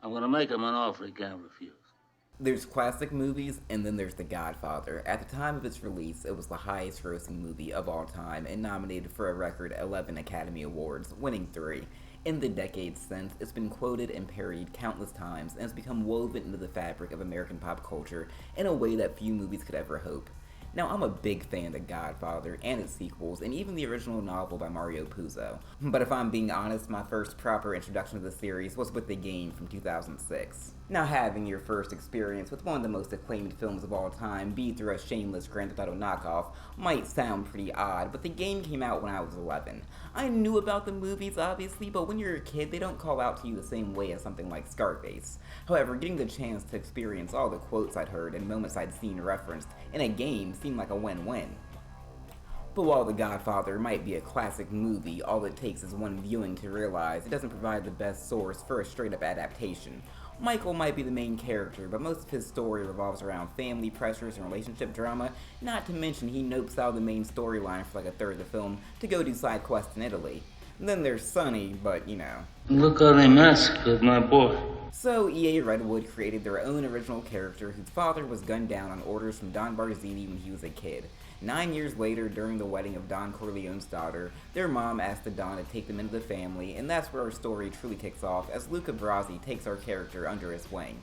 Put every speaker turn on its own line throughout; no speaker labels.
I'm gonna make him an offer he can't refuse.
There's classic movies, and then there's The Godfather. At the time of its release, it was the highest grossing movie of all time and nominated for a record 11 Academy Awards, winning 3. In the decades since, it's been quoted and parodied countless times and has become woven into the fabric of American pop culture in a way that few movies could ever hope. Now, I'm a big fan of The Godfather and its sequels, and even the original novel by Mario Puzo. But if I'm being honest, my first proper introduction to the series was with The Game from 2006. Now, having your first experience with one of the most acclaimed films of all time be through a shameless Grand Theft Auto knockoff might sound pretty odd, but The Game came out when I was 11. I knew about the movies, obviously, but when you're a kid, they don't call out to you the same way as something like Scarface. However, getting the chance to experience all the quotes I'd heard and moments I'd seen referenced in a game seemed like a win-win. But while The Godfather might be a classic movie, all it takes is one viewing to realize it doesn't provide the best source for a straight-up adaptation. Michael might be the main character, but most of his story revolves around family pressures and relationship drama, not to mention he nopes out the main storyline for like a third of the film to go do side quests in Italy. And then there's Sonny, but you know.
Look how they massacred my boy.
So EA Redwood created their own original character whose father was gunned down on orders from Don Barzini when he was a kid. 9 years later, during the wedding of Don Corleone's daughter, their mom asked the Don to take them into the family, and that's where our story truly kicks off as Luca Brasi takes our character under his wing.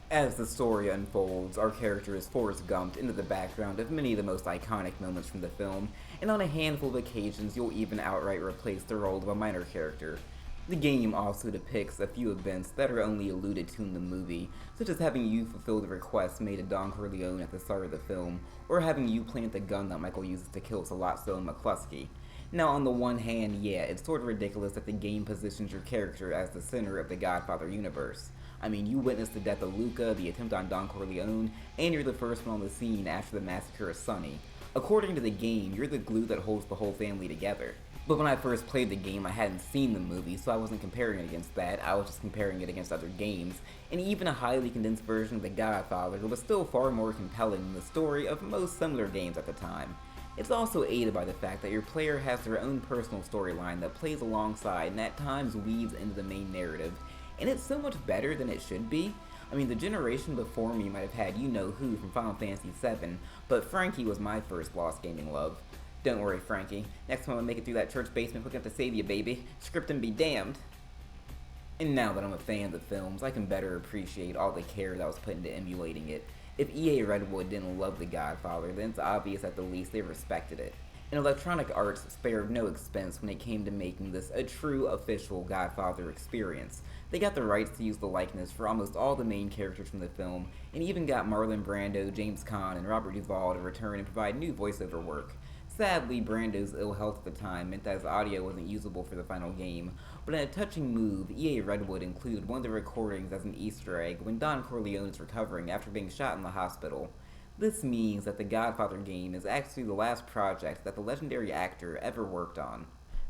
As the story unfolds, our character is Forrest Gumped into the background of many of the most iconic moments from the film, and on a handful of occasions you'll even outright replace the role of a minor character. The game also depicts a few events that are only alluded to in the movie, such as having you fulfill the requests made to Don Corleone at the start of the film, or having you plant the gun that Michael uses to kill Sollozzo and McCluskey. Now, on the one hand, yeah, it's sort of ridiculous that the game positions your character as the center of the Godfather universe. I mean, you witnessed the death of Luca, the attempt on Don Corleone, and you're the first one on the scene after the massacre of Sonny. According to the game, you're the glue that holds the whole family together. But when I first played the game, I hadn't seen the movie, so I wasn't comparing it against that, I was just comparing it against other games, and even a highly condensed version of The Godfather was still far more compelling than the story of most similar games at the time. It's also aided by the fact that your player has their own personal storyline that plays alongside and at times weaves into the main narrative, and it's so much better than it should be. I mean, the generation before me might have had you-know-who from Final Fantasy VII, but Frankie was my first lost gaming love. Don't worry, Frankie. Next time I make it through that church basement quick enough to save you, baby. Scriptin' be damned. And now that I'm a fan of the films, I can better appreciate all the care that was put into emulating it. If EA Redwood didn't love The Godfather, then it's obvious at the least they respected it. And Electronic Arts spared no expense when it came to making this a true official Godfather experience. They got the rights to use the likeness for almost all the main characters from the film, and even got Marlon Brando, James Caan, and Robert Duvall to return and provide new voiceover work. Sadly, Brando's ill health at the time meant that his audio wasn't usable for the final game, but in a touching move, EA Redwood included one of the recordings as an Easter egg when Don Corleone is recovering after being shot in the hospital. This means that the Godfather game is actually the last project that the legendary actor ever worked on.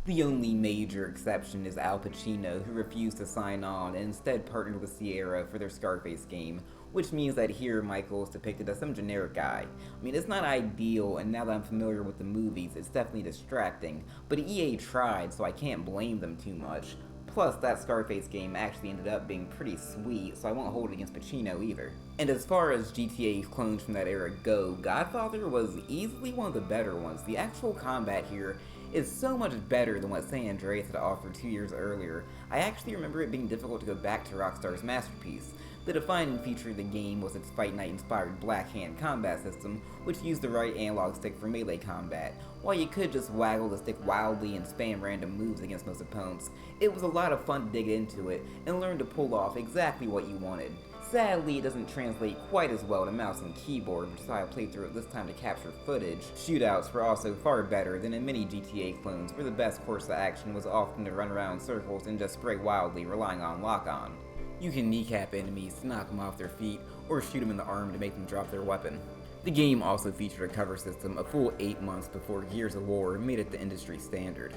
The only major exception is Al Pacino, who refused to sign on and instead partnered with Sierra for their Scarface game, which means that here Michael is depicted as some generic guy. I mean, it's not ideal, and now that I'm familiar with the movies, it's definitely distracting, but EA tried, so I can't blame them too much. Plus, that Scarface game actually ended up being pretty sweet, so I won't hold it against Pacino either. And as far as GTA clones from that era go, Godfather was easily one of the better ones. The actual combat here is so much better than what San Andreas had offered 2 years earlier. I actually remember it being difficult to go back to Rockstar's masterpiece. The defining feature of the game was its Fight Night-inspired Black Hand combat system, which used the right analog stick for melee combat. While you could just waggle the stick wildly and spam random moves against most opponents, it was a lot of fun to dig into it and learn to pull off exactly what you wanted. Sadly, it doesn't translate quite as well to mouse and keyboard, which is why I played through it this time to capture footage. Shootouts were also far better than in many GTA clones, where the best course of action was often to run around in circles and just spray wildly, relying on lock-on. You can kneecap enemies to knock them off their feet, or shoot them in the arm to make them drop their weapon. The game also featured a cover system a full 8 months before Gears of War made it the industry standard.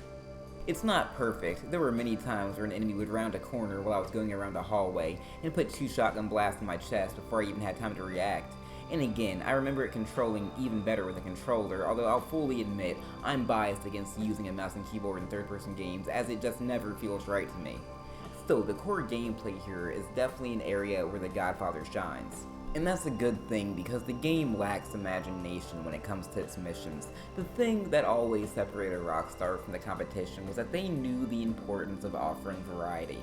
It's not perfect. There were many times where an enemy would round a corner while I was going around a hallway and put 2 shotgun blasts in my chest before I even had time to react. And again, I remember it controlling even better with a controller, although I'll fully admit I'm biased against using a mouse and keyboard in third-person games as it just never feels right to me. Still, the core gameplay here is definitely an area where The Godfather shines. And that's a good thing because the game lacks imagination when it comes to its missions. The thing that always separated Rockstar from the competition was that they knew the importance of offering variety.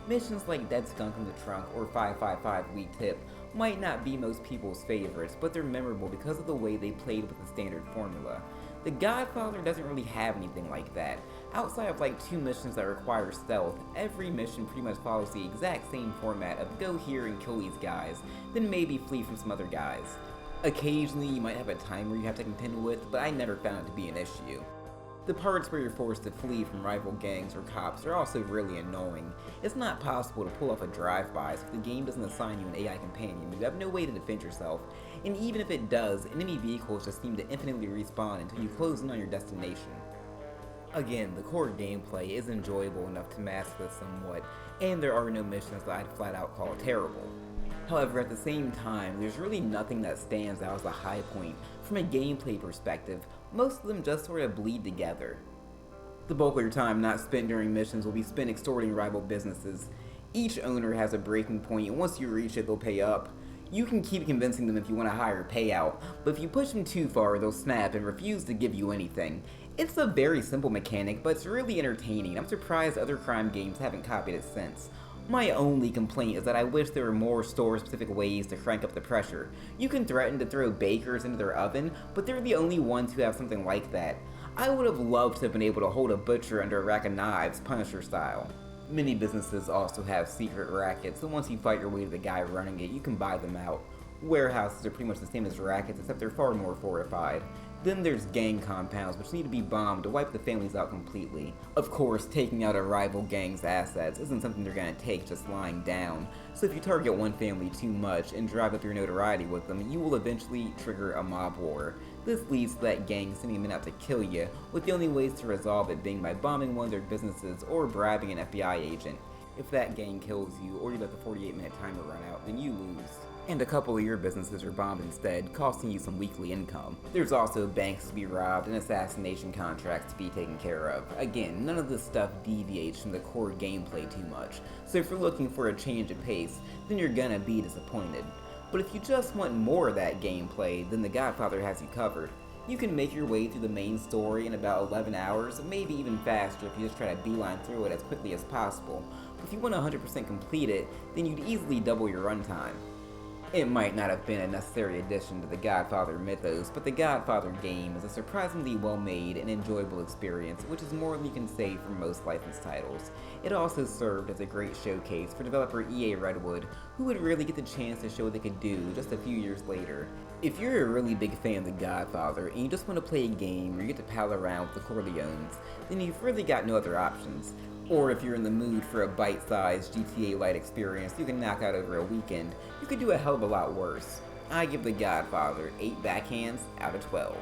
Missions like Dead Skunk in the Trunk or 555 Weak Tip might not be most people's favorites, but they're memorable because of the way they played with the standard formula. The Godfather doesn't really have anything like that. Outside of like 2 missions that require stealth, every mission pretty much follows the exact same format of go here and kill these guys, then maybe flee from some other guys. Occasionally you might have a timer you have to contend with, but I never found it to be an issue. The parts where you're forced to flee from rival gangs or cops are also really annoying. It's not possible to pull off a drive-by, so if the game doesn't assign you an AI companion, you have no way to defend yourself, and even if it does, enemy vehicles just seem to infinitely respawn until you close in on your destination. Again, the core gameplay is enjoyable enough to mask this somewhat, and there are no missions that I'd flat out call terrible. However, at the same time, there's really nothing that stands out as a high point. From a gameplay perspective, most of them just sort of bleed together. The bulk of your time not spent during missions will be spent extorting rival businesses. Each owner has a breaking point, and once you reach it, they'll pay up. You can keep convincing them if you want a higher payout, but if you push them too far, they'll snap and refuse to give you anything. It's a very simple mechanic, but it's really entertaining. I'm surprised other crime games haven't copied it since. My only complaint is that I wish there were more store-specific ways to crank up the pressure. You can threaten to throw bakers into their oven, but they're the only ones who have something like that. I would have loved to have been able to hold a butcher under a rack of knives, Punisher style. Many businesses also have secret rackets, so once you fight your way to the guy running it, you can buy them out. Warehouses are pretty much the same as rackets, except they're far more fortified. Then there's gang compounds, which need to be bombed to wipe the families out completely. Of course, taking out a rival gang's assets isn't something they're gonna take just lying down, so if you target one family too much and drive up your notoriety with them, you will eventually trigger a mob war. This leads to that gang sending men out to kill you, with the only ways to resolve it being by bombing one of their businesses or bribing an FBI agent. If that gang kills you, or you let the 48-minute timer run out, then you lose. And a couple of your businesses are bombed instead, costing you some weekly income. There's also banks to be robbed and assassination contracts to be taken care of. Again, none of this stuff deviates from the core gameplay too much, so if you're looking for a change of pace, then you're gonna be disappointed. But if you just want more of that gameplay, then The Godfather has you covered. You can make your way through the main story in about 11 hours, maybe even faster if you just try to beeline through it as quickly as possible. But if you want to 100% complete it, then you'd easily double your runtime. It might not have been a necessary addition to the Godfather mythos, but the Godfather game is a surprisingly well-made and enjoyable experience, which is more than you can say for most licensed titles. It also served as a great showcase for developer EA Redwood, who would really get the chance to show what they could do just a few years later. If you're a really big fan of the Godfather and you just want to play a game where you get to pal around with the Corleones, then you've really got no other options. Or if you're in the mood for a bite-sized GTA-light experience you can knock out over a weekend, you could do a hell of a lot worse. I give The Godfather 8 backhands out of 12.